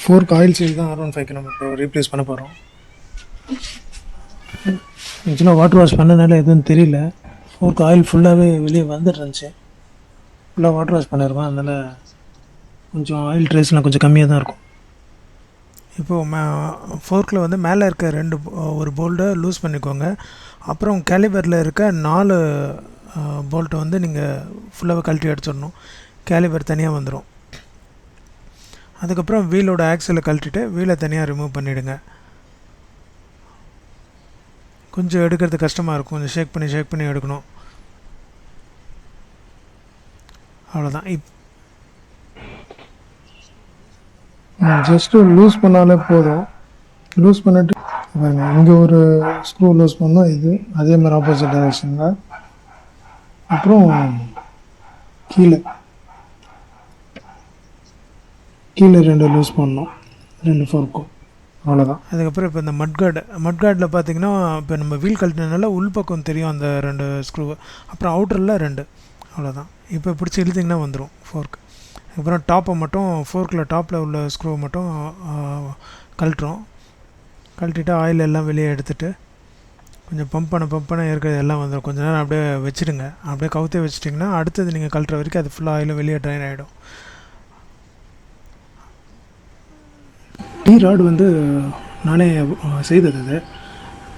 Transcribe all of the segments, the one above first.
Fork oil seal தான் R15க்கு நம்ம இப்போ ரீப்ளேஸ் பண்ண போகிறோம். ஆக்சுவலாக வாட்டர் வாஷ் பண்ணனால எதுவும் தெரியல. ஃபோர்க் ஆயில் ஃபுல்லாகவே வெளியே வந்துட்டு இருந்துச்சு. ஃபுல்லாக வாட்டர் வாஷ் பண்ணியிருக்கோம், அதனால் கொஞ்சம் ஆயில் ட்ரேஸ்லாம் கொஞ்சம் கம்மியாக தான் இருக்கும். இப்போது ஃபோர்க்கில் வந்து மேலே இருக்க ஒரு போல்ட்டை லூஸ் பண்ணிக்கோங்க. அப்புறம் கேலிபரில் இருக்க 4 போல்ட்டை வந்து நீங்கள் ஃபுல்லாகவே கழட்டி எடுத்துடணும். கேலிபர் தனியாக வந்துடும். அதுக்கப்புறம் வீலோட ஆக்சலை கழட்டிட்டு வீலை தனியாக ரிமூவ் பண்ணிவிடுங்க. கொஞ்சம் எடுக்கிறது கஷ்டமாக இருக்கும், கொஞ்சம் ஷேக் பண்ணி எடுக்கணும். அவ்வளோதான். ஜஸ்ட்டு லூஸ் பண்ணாலே போதும். லூஸ் பண்ணிவிட்டு பாருங்க, இங்கே ஒரு ஸ்க்ரூ லூஸ் பண்ணோம், இது அதே மாதிரி ஆப்போசிட் டைரெக்ஷனில். அப்புறம் கீழே 2 லூஸ் பண்ணோம், 2 ஃபோர்க்கும். அவ்வளோதான். அதுக்கப்புறம் இப்போ இந்த மட்கார்டில் பார்த்தீங்கன்னா இப்போ நம்ம வீல் கழட்டினால உள்பக்கம் தெரியும் அந்த 2 ஸ்க்ரூவு, அப்புறம் அவுட்டரில் 2. அவ்வளோதான். இப்போ பிடிச்சி இழுத்திங்கன்னா வந்துடும் ஃபோர்க். அதுக்கப்புறம் டாப்பை மட்டும் ஃபோர்க்கில் டாப்பில் உள்ள ஸ்க்ரூவை மட்டும் கழட்டிட்டு ஆயில் எல்லாம் வெளியே எடுத்துகிட்டு கொஞ்சம் பம்ப் பண்ண இருக்கிறது எல்லாம் வந்துடும். கொஞ்சம் நேரம் அப்படியே வச்சுடுங்க. அப்படியே கவுத்தே வச்சுட்டிங்கன்னா அடுத்தது நீங்கள் கழட்டுற வரைக்கும் அது ஃபுல்லாக ஆயிலும் வெளியே ட்ரைன் ஆகிடும். டீ ராடு வந்து நானே செய்தது. அது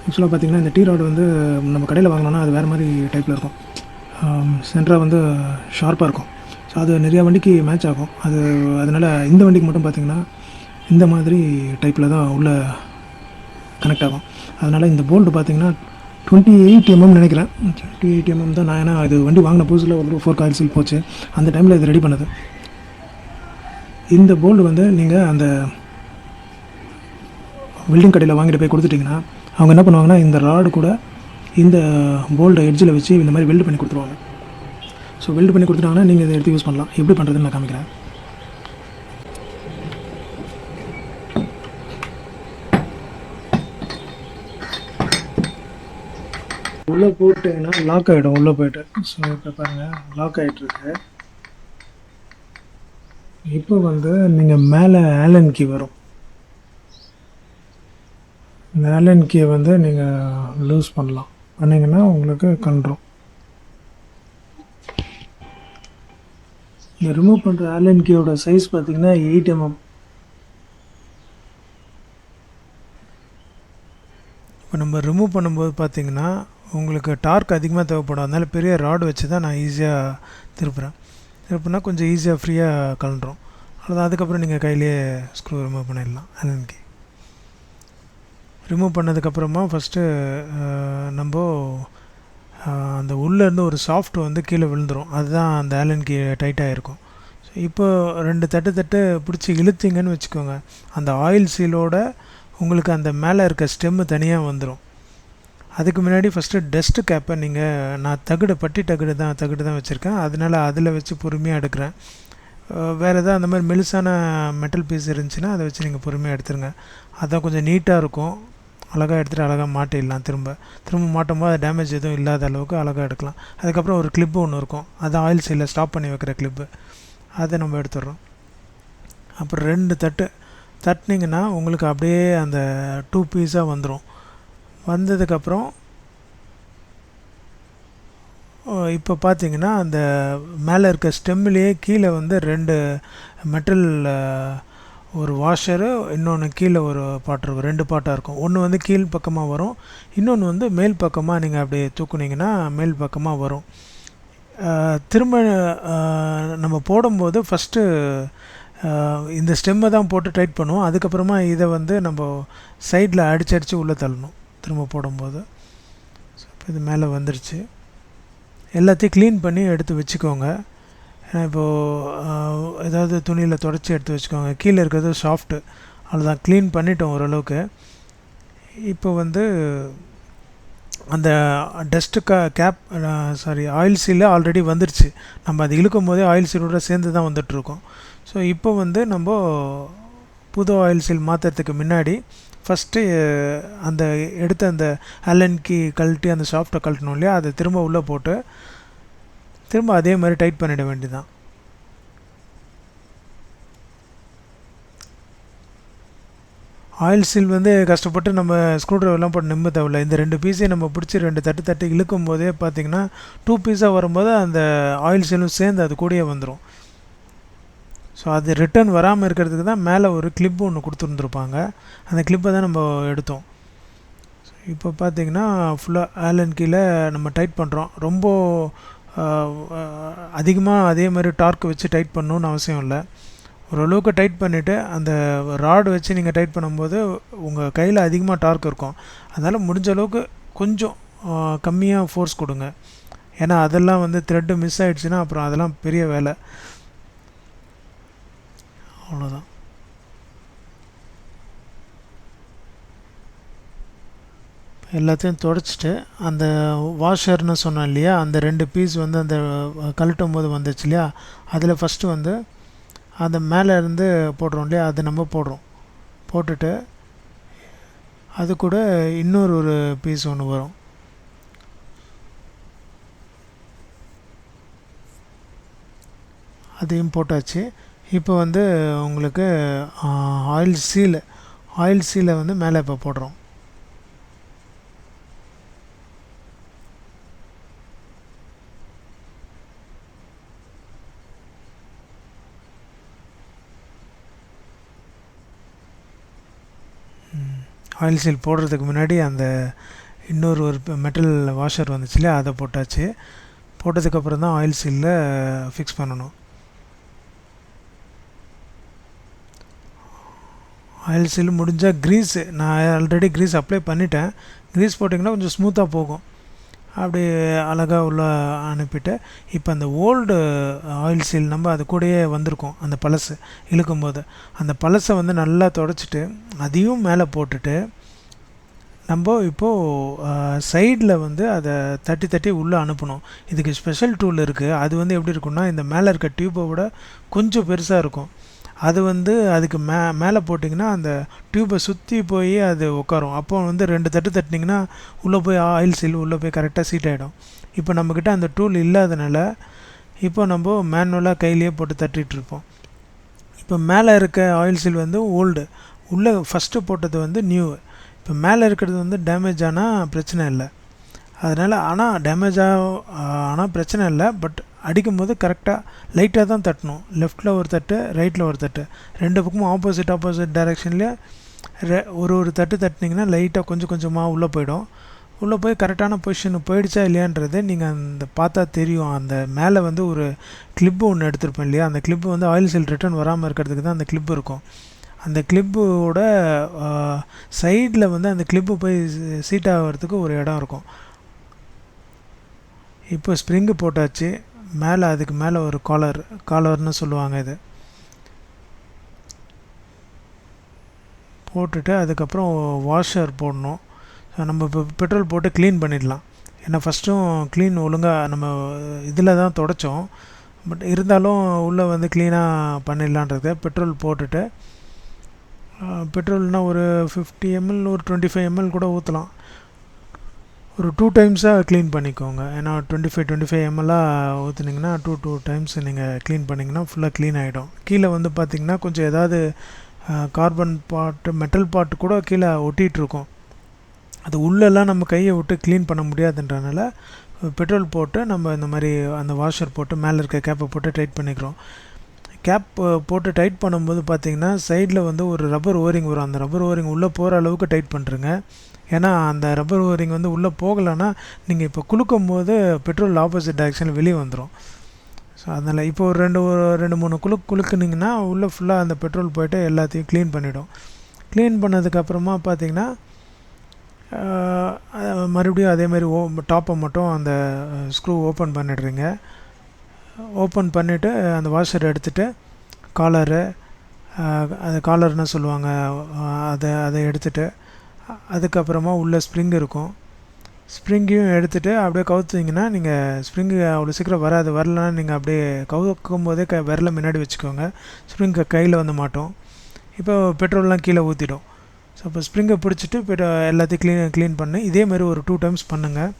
ஆக்சுவலாக பார்த்திங்கன்னா இந்த டீ ராடு வந்து நம்ம கடையில் வாங்கினோன்னா அது வேறு மாதிரி டைப்பில் இருக்கும். சென்டராக வந்து ஷார்ப்பாக இருக்கும். ஸோ அது நிறையா வண்டிக்கு மேட்ச் ஆகும். அதனால் இந்த வண்டிக்கு மட்டும் பார்த்திங்கன்னா இந்த மாதிரி டைப்பில் தான் உள்ள கனெக்ட் ஆகும். அதனால் இந்த போல்ட்டு பார்த்திங்கன்னா 28 mm நினைக்கிறேன். 28 mm தான். நான் ஏன்னா இது வண்டி வாங்கின புதுசில் ஒரு ஃபோர்க் ஆயில் சீல் போச்சு, அந்த டைமில் இது ரெடி பண்ணது. இந்த போல்டு வந்து நீங்கள் அந்த வெல்டிங் கடையில் வாங்கிட்டு போய் கொடுத்துட்டிங்கன்னா அவங்க என்ன பண்ணுவாங்கன்னா இந்த ராடு கூட இந்த போல்டை எட்ஜில் வச்சு இந்த மாதிரி வெல்டு பண்ணி கொடுத்துருவாங்க. ஸோ வெல்டு பண்ணி கொடுத்துட்டாங்கன்னா நீங்கள் இதை எடுத்து யூஸ் பண்ணலாம். எப்படி பண்ணுறதுன்னு நான் காமிக்கிறேன். உள்ளே போட்டிங்கன்னா லாக் ஆகிடும் உள்ளே போய்ட்டு. ஸோ இப்போ பாருங்கள், லாக் ஆகிட்டுருக்கு. இப்போ வந்து நீங்கள் மேலே ஆலன் கீ வரும். இந்த ஆலன் கீயை வந்து நீங்கள் லூஸ் பண்ணிங்கன்னா உங்களுக்கு கண்டுரும். இந்த ரிமூவ் பண்ணுற ஆலன் கீயோட சைஸ் பார்த்திங்கன்னா 8 mm. இப்போ நம்ம ரிமூவ் பண்ணும்போது பார்த்திங்கன்னா உங்களுக்கு டார்க் அதிகமாக தேவைப்படும். அதனால் பெரிய ராடு வச்சு தான் நான் ஈஸியாக திருப்புனா கொஞ்சம் ஈஸியாக ஃப்ரீயாக கலண்டுரும். அவ்வளோதான். அதுக்கப்புறம் நீங்கள் கையிலேயே ஸ்க்ரூ ரிமூவ் பண்ணிடலாம். ஆலன் கீ ரிமூவ் பண்ணதுக்கப்புறமா ஃபஸ்ட்டு நம்ம அந்த உள்ளேருந்து ஒரு சாஃப்ட் வந்து கீழே விழுந்துடும். அதுதான் அந்த ஆலன் கீ டைட்டாக இருக்கும். ஸோ இப்போ 2 தட்டு பிடிச்சி இழுத்திங்கன்னு வச்சுக்கோங்க, அந்த ஆயில் சீலோட உங்களுக்கு அந்த மேலே இருக்க ஸ்டெம்மு தனியாக வந்துடும். அதுக்கு முன்னாடி ஃபஸ்ட்டு டஸ்ட்டு கேப்பை நான் பட்டி தகடு தான் வச்சுருக்கேன். அதனால் அதில் வச்சு பொறுமையாக எடுக்கிறேன். வேறு எதாவது அந்த மாதிரி மெலிசான மெட்டல் பீஸ் இருந்துச்சுன்னா அதை வச்சு நீங்கள் பொறுமையாக எடுத்துருங்க. அதான் கொஞ்சம் நீட்டாக இருக்கும். அழகாக எடுத்துகிட்டு அழகாக மாட்டிடலாம். திரும்ப மாட்டும் போது அது டேமேஜ் எதுவும் இல்லாத அளவுக்கு அழகாக எடுக்கலாம். அதுக்கப்புறம் ஒரு கிளிப்பு ஒன்று இருக்கும், அது ஆயில் சீலில் ஸ்டாப் பண்ணி வைக்கிற கிளிப்பு, அதை நம்ம எடுத்துடுறோம். அப்புறம் 2 தட்டினீங்கன்னா உங்களுக்கு அப்படியே அந்த 2 பீஸாக வந்துடும். வந்ததுக்கப்புறம் இப்போ பார்த்தீங்கன்னா அந்த மேலே இருக்க ஸ்டெம்மிலேயே கீழே வந்து 2 மெட்டல் ஒரு வாஷரு, இன்னொன்று கீழே ஒரு பாட்டு இருக்கும். 2 பாட்டாக இருக்கும். ஒன்று வந்து கீழ் பக்கமாக வரும், இன்னொன்று வந்து மேல் பக்கமாக நீங்கள் அப்படியே தூக்குனிங்கன்னா மேல் பக்கமாக வரும். திரும்ப நம்ம போடும்போது ஃபஸ்ட்டு இந்த ஸ்டெம்மை தான் போட்டு டைட் பண்ணுவோம். அதுக்கப்புறமா இதை வந்து நம்ம சைடில் அடித்து உள்ளே தள்ளணும் திரும்ப போடும்போது. ஸோ இப்போ இது மேலே வந்துருச்சு. எல்லாத்தையும் க்ளீன் பண்ணி எடுத்து வச்சுக்கோங்க. ஏன்னா இப்போது ஏதாவது துணியில் தொடச்சி எடுத்து வச்சுக்கோங்க. கீழே இருக்கிறது சாஃப்ட்டு, அவ்வளோதான். க்ளீன் பண்ணிட்டோம் ஓரளவுக்கு. இப்போ வந்து அந்த ஆயில் சீலே ஆல்ரெடி வந்துருச்சு. நம்ம அது இழுக்கும் போதே ஆயில் சீலோடு சேர்ந்து தான் வந்துட்டுருக்கோம். ஸோ இப்போ வந்து நம்ம புது ஆயில் சீல் மாற்றுறதுக்கு முன்னாடி ஃபஸ்ட்டு அந்த அந்த ஆலன் கீ கழட்டி அந்த சாஃப்ட்டை கழட்டணும் இல்லையா, அதை திரும்ப உள்ளே போட்டு திரும்ப அதே மாதிரி டைட் பண்ணிட வேண்டியதுதான். ஆயில் சீல் வந்து கஷ்டப்பட்டு நம்ம ஸ்க்ரூ ட்ரைவர்லாம் போட்டு நிம்ம தேவையில்ல. இந்த 2 பீஸையும் நம்ம பிடிச்சி 2 தட்டு தட்டு இழுக்கும் போதே பார்த்திங்கன்னா 2 பீஸாக வரும்போது அந்த ஆயில் சீலும் சேர்ந்து அது கூடயே வந்துடும். ஸோ அது ரிட்டர்ன் வராமல் இருக்கிறதுக்கு தான் மேலே ஒரு கிளிப்பு ஒன்று கொடுத்துருந்துருப்பாங்க. அந்த கிளிப்பை தான் நம்ம எடுத்தோம். இப்போ பார்த்திங்கன்னா ஃபுல்லாக ஆலன் கீழே நம்ம டைட் பண்ணுறோம். ரொம்ப அதிகமாக அதே மாதிரி டார்க் வச்சு டைட் பண்ணணுன்னு அவசியம் இல்லை. ஓரளவுக்கு டைட் பண்ணிவிட்டு அந்த ராடு வச்சு நீங்கள் டைட் பண்ணும்போது உங்கள் கையில் அதிகமாக டார்க் இருக்கும். அதனால் முடிஞ்ச அளவுக்கு கொஞ்சம் கம்மியாக ஃபோர்ஸ் கொடுங்க. ஏன்னா அதெல்லாம் வந்து த்ரெட்டு மிஸ் ஆகிடுச்சுன்னா அப்புறம் அதெல்லாம் பெரிய வேலை. அவ்வளோதான். எல்லாத்தையும் துடைச்சிட்டு அந்த வாஷர்னு சொன்னோம் இல்லையா, அந்த 2 பீஸ் வந்து அந்த கழட்டும் போது வந்துச்சு இல்லையா, அதில் ஃபஸ்ட்டு வந்து அந்த மேலே இருந்து போடுறோம் இல்லையா, அது நம்ம போடுறோம். போட்டுட்டு அது கூட இன்னொரு பீஸ் ஒன்று வரும். அதையும் போட்டாச்சு. இப்போ வந்து உங்களுக்கு ஆயில் சீலை வந்து மேலே இப்போ போடுறோம். ஆயில் சீல் போடுறதுக்கு முன்னாடி அந்த இன்னொரு மெட்டல் வாஷர் வந்துச்சு இல்லையா, அதை போட்டாச்சு. போட்டதுக்கப்புறம் தான் ஆயில் சீலில் ஃபிக்ஸ் பண்ணணும். ஆயில் சீல் முடிஞ்சால் க்ரீஸு, நான் ஆல்ரெடி க்ரீஸ் அப்ளை பண்ணிட்டேன். க்ரீஸ் போட்டிங்கன்னா கொஞ்சம் ஸ்மூத்தாக போகும். அப்படி அழகாக உள்ள அனுப்பிட்டு இப்போ அந்த ஓல்டு ஆயில் சீல் நம்ம அது கூடயே வந்திருக்கோம். அந்த பழசு இழுக்கும்போது அந்த பழசை வந்து நல்லா துடைச்சிட்டு அதையும் மேலே போட்டுட்டு நம்ம இப்போது சைடில் வந்து அதை தட்டி தட்டி உள்ளே அனுப்பணும். இதுக்கு ஸ்பெஷல் டூல் இருக்குது. அது வந்து எப்படி இருக்குன்னா, இந்த மேலே இருக்க டியூப்பை விட கொஞ்சம் பெருசாக இருக்கும். அது வந்து அதுக்கு மேலே போட்டிங்கன்னா அந்த டியூப்பை சுற்றி போய் அது உட்காரும். அப்போ வந்து 2 தட்டு தட்டினீங்கன்னா உள்ளே போய் ஆயில் சீல் உள்ளே போய் கரெக்டாக சீட் ஆகிடும். இப்போ நம்மக்கிட்ட அந்த டூல் இல்லாதனால இப்போ நம்ம மேனுவலாக கையிலேயே போட்டு தட்டிகிட்ருப்போம். இப்போ மேலே இருக்க ஆயில் சீல் வந்து ஓல்டு, உள்ளே ஃபஸ்ட்டு போட்டது வந்து நியூ. இப்போ மேலே இருக்கிறது வந்து டேமேஜ் ஆனால் பிரச்சனை இல்லை. அதனால் ஆனால் டேமேஜ் ஆனால் பிரச்சனை இல்லை. பட் அடிக்கும்போது கரெக்டாக லைட்டாக தான் தட்டணும். லெஃப்ட்டில் ஒரு தட்டு, ரைட்டில் ஒரு தட்டு, 2 பக்கமும் ஆப்போசிட் டைரெக்ஷன்லேயே ஒரு தட்டு தட்டினீங்கன்னா லைட்டாக கொஞ்சம் கொஞ்சமாக உள்ளே போயிடும். உள்ளே போய் கரெக்டான பொசிஷனுக்கு போயிடுச்சா இல்லையான்றது நீங்கள் அந்த பார்த்தா தெரியும். அந்த மேலே வந்து ஒரு கிளிப்பு ஒன்று எடுத்துருப்பேன் இல்லையா, அந்த கிளிப்பு வந்து ஆயில் சீல் ரிட்டர்ன் வராமல் இருக்கிறதுக்கு தான் அந்த கிளிப்பு இருக்கும். அந்த கிளிப்போட சைடில் வந்து அந்த கிளிப்பு போய் சீட் ஆகிறதுக்கு ஒரு இடம் இருக்கும். இப்போ ஸ்ப்ரிங்கு போட்டாச்சு. மேலே அதுக்கு மேலே ஒரு காலர்னு சொல்லுவாங்க. இது போட்டுட்டு அதுக்கப்புறம் வாஷர் போடணும். நம்ம இப்போ பெட்ரோல் போட்டு க்ளீன் பண்ணிடலாம். ஏன்னா ஃபஸ்ட்டும் க்ளீன் ஒழுங்காக நம்ம இதில் தான் துடைச்சோம். பட் இருந்தாலும் உள்ளே வந்து க்ளீனாக பண்ணிடலான்றது. பெட்ரோல் போட்டுட்டு பெட்ரோல்னால் ஒரு 50 ml ஒரு 25 ml கூட ஊற்றலாம். ஒரு 2 டைம்ஸாக க்ளீன் பண்ணிக்கோங்க. ஏன்னா 25 ml ஊற்றுனீங்கன்னா 2 டைம்ஸ் நீங்கள் க்ளீன் பண்ணிங்கன்னா ஃபுல்லாக க்ளீன் ஆகிடும். கீழே வந்து பார்த்திங்கன்னா கொஞ்சம் ஏதாவது கார்பன் பார்ட்டு, மெட்டல் பார்ட்டு கூட கீழே ஒட்டிகிட்ருக்கும். அது உள்ளெல்லாம் நம்ம கையை விட்டு க்ளீன் பண்ண முடியாதுன்றனால பெட்ரோல் போட்டு நம்ம இந்த மாதிரி அந்த வாஷர் போட்டு மேலே இருக்க கேப்பை போட்டு டைட் பண்ணிக்கிறோம். கேப் போட்டு டைட் பண்ணும்போது பார்த்திங்கன்னா சைடில் வந்து ஒரு ரப்பர் ஓரிங் வரும். அந்த ரப்பர் ஓரிங் உள்ளே போகிற அளவுக்கு டைட் பண்ணுறங்க. ஏன்னா அந்த ரப்பர் ஓரிங் வந்து உள்ளே போகலைன்னா நீங்கள் இப்போ குலுக்கும் போது பெட்ரோல் ஆப்போசிட் டைரெக்ஷனில் வெளியே வந்துடும். ஸோ அதனால் இப்போ ஒரு 2-3 குலுக்குனிங்கன்னா உள்ளே ஃபுல்லாக அந்த பெட்ரோல் போய்ட்டு எல்லாத்தையும் க்ளீன் பண்ணிவிடும். க்ளீன் பண்ணதுக்கப்புறமா பார்த்திங்கன்னா மறுபடியும் அதேமாதிரி டாப்பை மட்டும் அந்த ஸ்க்ரூ ஓப்பன் பண்ணிடுறீங்க. ஓப்பன் பண்ணிவிட்டு அந்த வாஷர் எடுத்துகிட்டு காலரு, அது காலர்னு சொல்லுவாங்க, அதை எடுத்துகிட்டு அதுக்கப்புறமா உள்ளே ஸ்ப்ரிங் இருக்கும். ஸ்ப்ரிங்கையும் எடுத்துகிட்டு அப்படியே கவுத்துட்டிங்கன்னா நீங்கள் ஸ்ப்ரிங்கு அவ்வளோ சீக்கிரம் வரலன்னா நீங்கள் அப்படியே கவுக்கும் போதே விரலை முன்னாடி வச்சுக்கோங்க. ஸ்ப்ரிங்கு கையில் வந்து மாட்டோம். இப்போ பெட்ரோல்லாம் கீழே ஊற்றிடும். ஸோ அப்போ ஸ்ப்ரிங்கை பிடிச்சிட்டு எல்லாத்தையும் க்ளீன் பண்ணி இதே மாதிரி ஒரு 2 டைம்ஸ் பண்ணுங்கள்.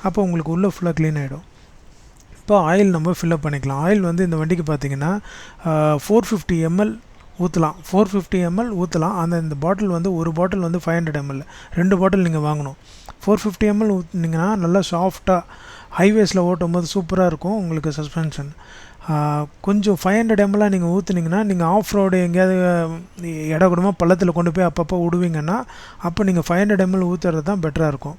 அப்போ உங்களுக்கு உள்ளே ஃபுல்லாக க்ளீன் ஆகிடும். இப்போ ஆயில் நம்ம ஃபில்லப் பண்ணிக்கலாம். ஆயில் வந்து இந்த வண்டிக்கு பார்த்திங்கன்னா 450 ml ஊற்றலாம். 450 ml ஊற்றலாம். இந்த பாட்டில் வந்து ஒரு பாட்டில் வந்து 500 ml, 2 பாட்டில் நீங்கள் வாங்கணும். 450 ml ஊற்றினீங்கன்னா நல்லா சாஃப்டாக ஹைவேஸில் ஓட்டும் போது சூப்பராக இருக்கும் உங்களுக்கு சஸ்பென்ஷன். கொஞ்சம் 500 ml நீங்கள் ஊற்றுனீங்கன்னா நீங்கள் ஆஃப் ரோடு எங்கேயாவது இடகுடமாக பள்ளத்தில் கொண்டு போய் அப்பப்போ விடுவீங்கன்னா அப்போ நீங்கள் 500 ml ஊற்றுறது தான் பெட்டராக இருக்கும்.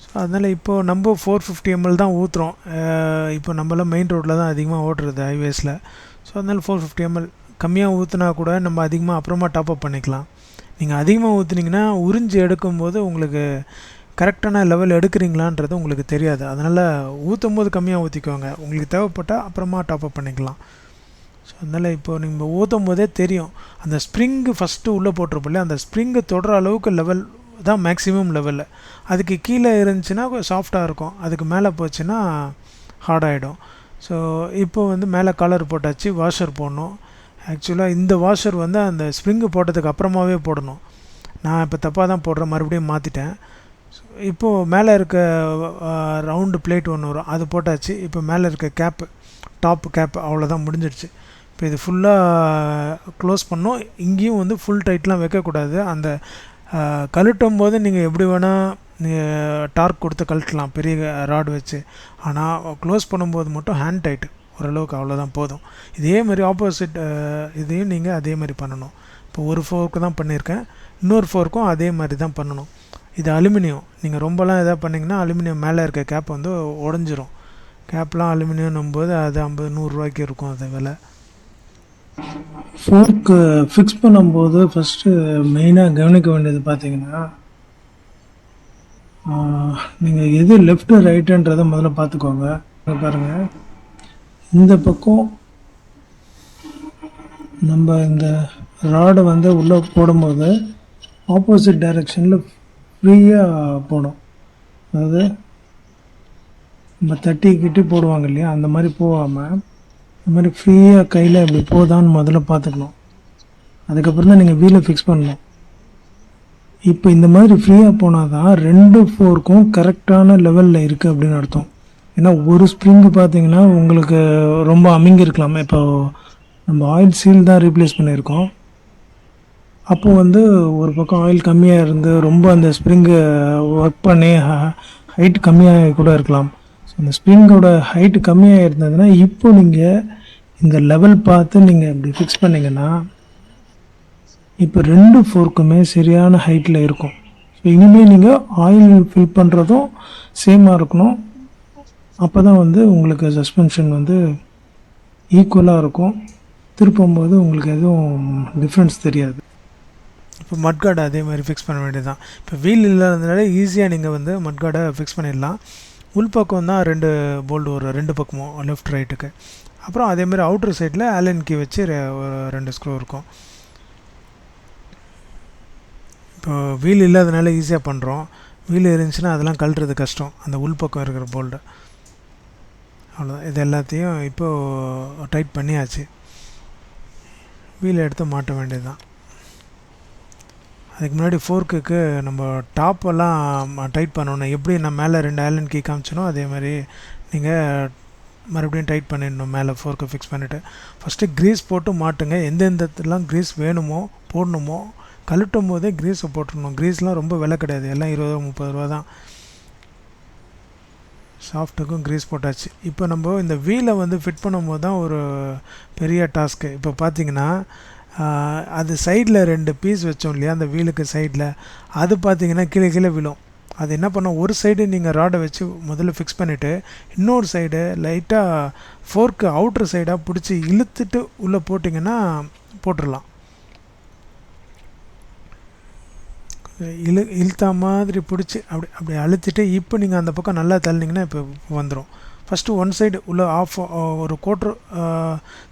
ஸோ அதனால் இப்போது நம்ம 450 ml தான் ஊற்றுறோம். இப்போ நம்மளாம் மெயின் ரோட்டில் தான் அதிகமாக ஓட்டுறது ஹைவேஸில். ஸோ அதனால் 450 ml கம்மியாக ஊற்றினா கூட நம்ம அதிகமாக அப்புறமா டாப்அப் பண்ணிக்கலாம். நீங்கள் அதிகமாக ஊற்றுனீங்கன்னா உறிஞ்சி எடுக்கும்போது உங்களுக்கு கரெக்டான லெவல் எடுக்கிறீங்களான்றது உங்களுக்கு தெரியாது. அதனால் ஊற்றும் போது கம்மியாக ஊற்றிக்கோங்க, உங்களுக்கு தேவைப்பட்டால் அப்புறமா டாப்அப் பண்ணிக்கலாம். ஸோ அதனால் இப்போது நீங்கள் ஊற்றும் போதே தெரியும் அந்த ஸ்ப்ரிங்கு ஃபஸ்ட்டு உள்ளே போட்டிருப்போம்ல, அந்த ஸ்ப்ரிங்கு தொடுற அளவுக்கு லெவல் தான் மேக்ஸிமம் லெவலில். அதுக்கு கீழே இருந்துச்சுன்னா சாஃப்டாக இருக்கும், அதுக்கு மேலே போச்சுன்னா ஹார்டாகிடும். ஸோ இப்போ வந்து மேலே காலர் போட்டாச்சு, வாஷர் போடணும். ஆக்சுவலாக இந்த வாஷர் வந்து அந்த ஸ்ப்ரிங்கு போட்டதுக்கு அப்புறமாவே போடணும். நான் இப்போ தப்பாக தான் போடுறேன், மறுபடியும் மாற்றிட்டேன். இப்போது மேலே இருக்க ரவுண்டு பிளேட் ஒன்று வரும், அது போட்டாச்சு. இப்போ மேலே இருக்க கேப்பு, டாப்பு கேப், அவ்வளோதான், முடிஞ்சிடுச்சு. இப்போ இது ஃபுல்லாக க்ளோஸ் பண்ணோம். இங்கேயும் வந்து ஃபுல் டைட்லாம் வைக்கக்கூடாது. அந்த கழட்டும் போது நீங்கள் எப்படி வேணால் டார்க் கொடுத்து கழட்டலாம் பெரிய ராடு வச்சு. ஆனால் க்ளோஸ் பண்ணும்போது மட்டும் ஹேண்ட் டைட்டு ஓரளவுக்கு, அவ்வளோதான் போதும். இதே மாதிரி ஆப்போசிட் இதையும் நீங்கள் அதே மாதிரி பண்ணணும். இப்போ ஒரு ஃபோர்க்கு தான் பண்ணியிருக்கேன், இன்னொரு ஃபோர்க்கும் அதே மாதிரி தான் பண்ணணும். இது அலுமினியம், நீங்கள் ரொம்பலாம் எதாவது பண்ணிங்கன்னா அலுமினியம் மேலே இருக்க கேப் வந்து உடஞ்சிரும். கேப்லாம் அலுமினியம் போது அது 50-100 ரூபாய்க்கு இருக்கும் அது விலை. ஃபோர்க்கு ஃபிக்ஸ் பண்ணும்போது ஃபஸ்ட்டு மெயினாக கவனிக்க வேண்டியது பார்த்தீங்கன்னா, நீங்கள் எது லெஃப்ட்டு ரைட்டுன்றதை முதல்ல பார்த்துக்கோங்க. பாருங்கள், இந்த பக்கம் நம்ம இந்த ராடை வந்து உள்ளே போடும்போது ஆப்போசிட் டைரெக்ஷனில் ஃப்ரீயாக போடும். அதாவது நம்ம தட்டி போடுவாங்க இல்லையா, அந்த மாதிரி போகாமல் இந்த மாதிரி ஃப்ரீயாக கையில் இப்படி போதான்னு முதல்ல பார்த்துக்கணும். அதுக்கப்புறம் தான் நீங்கள் வீலை ஃபிக்ஸ் பண்ணணும். இப்போ இந்த மாதிரி ஃப்ரீயாக போனால் தான் 2 ஃபோர்க்கும் கரெக்டான லெவலில் இருக்குது அப்படின்னு அர்த்தம். ஏன்னா ஒரு ஸ்ப்ரிங்கு பார்த்தீங்கன்னா உங்களுக்கு ரொம்ப அமுங்கிருக்கலாம். இப்போ நம்ம ஆயில் சீல் தான் ரீப்ளேஸ் பண்ணியிருக்கோம். அப்போது வந்து ஒரு பக்கம் ஆயில் கம்மியாக இருந்து ரொம்ப அந்த ஸ்ப்ரிங்கு ஒர்க் பண்ணி ஹைட் கம்மியாக கூட இருக்கலாம். ஸோ அந்த ஸ்ப்ரிங்கோட ஹைட்டு கம்மியாக இருந்ததுன்னா இப்போ நீங்கள் இந்த லெவல் பார்த்து நீங்கள் இப்படி ஃபிக்ஸ் பண்ணிங்கன்னா இப்போ 2 ஃபோர்க்குமே சரியான ஹைட்டில் இருக்கும். ஸோ இனிமேல் நீங்கள் ஆயில் ஃபில் பண்ணுறதும் சேமாக இருக்கணும். அப்போ தான் வந்து உங்களுக்கு சஸ்பென்ஷன் வந்து ஈக்குவலாக இருக்கும். திருப்பும்போது உங்களுக்கு எதுவும் டிஃப்ரென்ஸ் தெரியாது. இப்போ மட்கார்டை அதே மாதிரி ஃபிக்ஸ் பண்ண வேண்டியது தான். இப்போ வீல் இல்லாததுனால ஈஸியாக நீங்கள் வந்து மட்கார்டை ஃபிக்ஸ் பண்ணிடலாம். உள்பக்கம் தான் 2 போல்டு வரும், 2 பக்கமும் லெஃப்ட் ரைட்டுக்கு. அப்புறம் அதேமாதிரி அவுட்ரு சைடில் ஆலன் கீ வச்சு 2 ஸ்க்ரூ இருக்கும். இப்போ வீல் இல்லாததுனால ஈஸியாக பண்ணுறோம். வீல் இருந்துச்சுன்னா அதெல்லாம் கழட்டுறது கஷ்டம், அந்த உள்பக்கம் இருக்கிற போல்டு. அவ்வளோதான், இது எல்லாத்தையும் இப்போது டைட் பண்ணியாச்சு. வீலை எடுத்து மாட்ட வேண்டியது தான். அதுக்கு முன்னாடி ஃபோர்க்குக்கு நம்ம டாப்பெல்லாம் டைட் பண்ணணும். எப்படி நான் மேலே 2 ஆலன் கீ காமிச்சனோ அதே மாதிரி நீங்கள் மறுபடியும் டைட் பண்ணிடணும். மேலே ஃபோர்க்கை ஃபிக்ஸ் பண்ணிவிட்டு ஃபஸ்ட்டு க்ரீஸ் போட்டு மாட்டுங்க. எந்தெந்தலாம் க்ரீஸ் வேணுமோ போடணுமோ கழட்டும் போதே க்ரீஸை போட்டுடணும். க்ரீஸ்லாம் ரொம்ப விலை கிடையாது, எல்லாம் 20-30 ரூபா தான். சாஃப்ட்டுக்கும் க்ரீஸ் போட்டாச்சு. இப்போ நம்ம இந்த வீலை வந்து ஃபிட் பண்ணும்போது தான் ஒரு பெரிய டாஸ்க்கு. இப்போ பார்த்தீங்கன்னா அது சைடில் 2 பீஸ் வச்சோம் இல்லையா, அந்த வீலுக்கு சைடில், அது பார்த்தீங்கன்னா கீழே விழும். அது என்ன பண்ணோம், ஒரு சைடு நீங்கள் ராடை வச்சு முதல்ல ஃபிக்ஸ் பண்ணிவிட்டு இன்னொரு சைடு லைட்டாக ஃபோர்க்கு அவுட்ரு சைடாக பிடிச்சி இழுத்துட்டு உள்ளே போட்டிங்கன்னா போட்டுடலாம். இழுத்தா மாதிரி பிடிச்சி அப்படி அழுத்திட்டு இப்போ நீங்கள் அந்த பக்கம் நல்லா தள்ளினீங்கன்னா இப்போ வந்துடும். ஃபஸ்ட்டு ஒன் சைடு உள்ளே ஒரு 1/4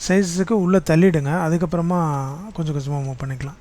சைஸுக்கு உள்ளே தள்ளிவிடுங்க. அதுக்கப்புறமா கொஞ்சம் கொஞ்சமாக மூவ் பண்ணிக்கலாம்.